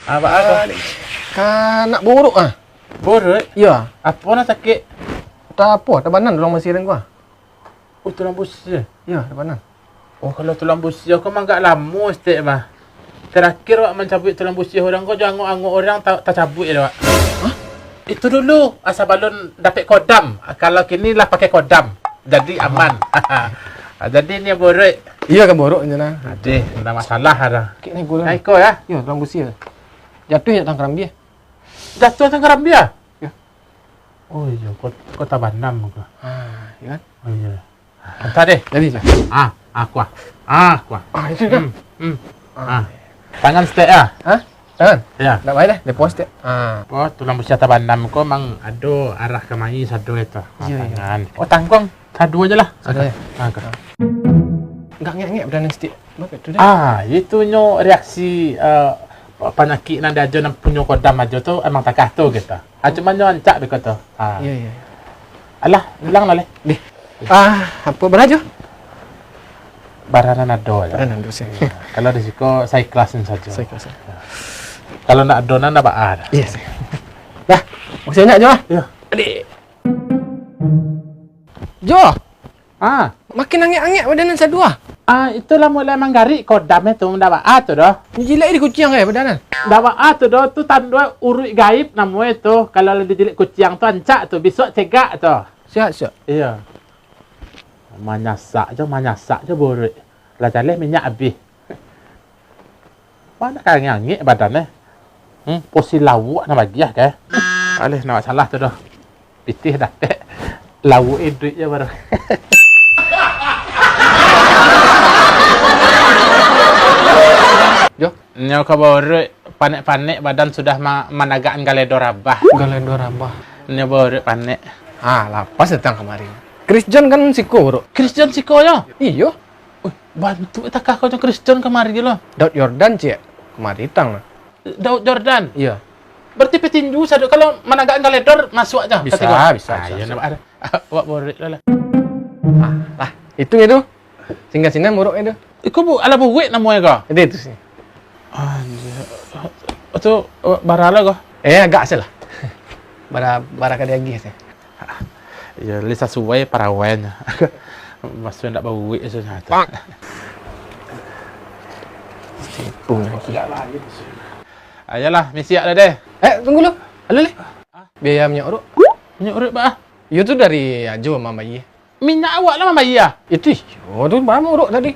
Apa apa? Kan nak buruk ah. Borot? Ya. Apa nak sakit? Tak apa, tak banan tulang besi gua. Oh, tulang busi. Ya, tak banan. Oh, kalau tulang busi aku memang agak lama setiap mah. Terakhir awak mencabut tulang busi orang kau jangan angguk orang tak cabut ya, Wak. Hah? Itu dulu asal balon dapat kodam. Kalau kini lah pakai kodam. Jadi aman. Jadi ni borot. Iya kan buruk je nah. Aduh, tak masalah dah. Kek ni gula. Hai kau ya. Ya, tulang besi. Jatuh ya tangkram dia. Jatuh tenggelam dia. Ya. Oh iya, kau tak banam kau. Ya kan? Oh iya. Hantar deh. Jadi je. Aku. Aku. Itu kan. Tangan stay ah. Hah? Kan? Ya. Tak baik dah, depois dia. Oh, tulang besi atas bandam kau mang ado arah ke mai satu itu. Iya, iya. Tangan. Oh, tanggung satu aja lah. Satu aja. Enggak ngek-ngek badan stick. Bapak tu dah. Itu nyo reaksi penyakit nang dajo nang punyo kodam aja tu emang takah tu gitu. Cuma nyo ancak beko tu. Iya, iya. Alah, hilang lah leh. Deh. Apa berajo? Baranan ado aja. Baranan dosa. Kalau risiko saya ikhlasin saja. Saya kelas. Kalau nak adonan apa ada? Iya, sih. Dah, masih banyak Jo. Ya. Adik. Jo, makin angek-angek badanan sadua. Itulah mulai manggari kodam itu mendapat tu dah. Jilat di kucing badanan. Dapat tu dah tu tanda urut gaib namanya tu. Kalau dijilat kucing tu ancak tu besok cegak tu. Siap. Iya. Manyasak je borot. Lah jaleh minyak habis. Mana kan angek badan posi lawak nak bagi ke? Alih nak salah tu dah. Pitih dah. Lawak duit je baru. Jo, Nyo ka borot panek-panek badan sudah managaan galedor abah. galendor abah. Nyo borot panek. Lapas datang kemarin. Christian kan siko, bro. Christian siko yo. Iyo. Bantu takah kau Christian kemari lo. Daud Jordan cik. Kemari tang lah. Daud Jordan. Iya. Berarti petinju sadu kalau managaan galedor masuk aja. Bisa. Ya nak ada. Awak borot lah. Lah, itu. Singgah sini muruk itu. Iku bu ala buwek namanya kau. Itu sih. Itu barala kau. Agak salah. Bara kada lagi sih. Ya lisa suai parawan. Masuk ndak buwek saja. Sipung lagi. Ayalah, misi ada deh. Tunggu lu. Halo le. Biaya minyak urut. Minyak urut bah. Itu dari Ajo Mama Bayi. Minyak awak lah Mama Iya. Itu tu Mama urut tadi.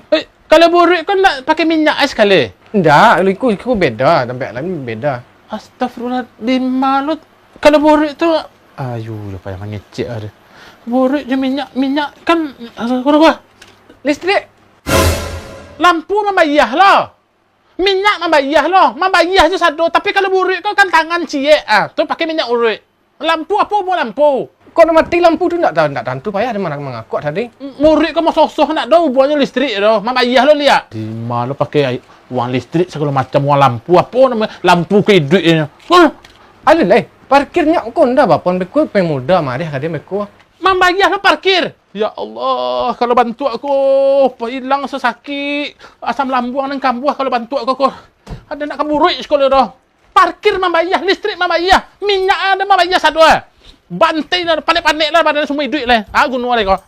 Kalau borot kan nak pakai minyak sekali. Enggak, iku beda, tempat lain beda. Astagfirullah, di malut. Kalau borot tu, ayu, lupa yang mengecek ada. Borot je minyak kan, apa? Listrik. Lampu membayar lah. Minyak membayar lah. Membayar je satu. Tapi kalau borot kau kan tangan cie. Tu pakai minyak urut. Lampu apa mau lampu? Kau nak mati lampu tu nak tentu payah ada mana mengakut tadi. Murid kau mau sosoh nak dah hubungannya listrik dah. Membayar lo lihat. Di malu pakai uang listrik segala macam uang lampu apa namanya lampu ke hidup ini. Ada lah. Parkirnya kau ndak bapon beku pemuda mari kade beku. Membayar lo parkir. Ya Allah, kalau bantu aku hilang sesakit asam lambung dan kambuh kalau bantu aku. Ada nak kamburuk sekolah dah. Parkir membayar, listrik membayar, minyak ada membayar satu. Bantai lah, panik-panik lah badan semua hidup lah. Gunung lah kau.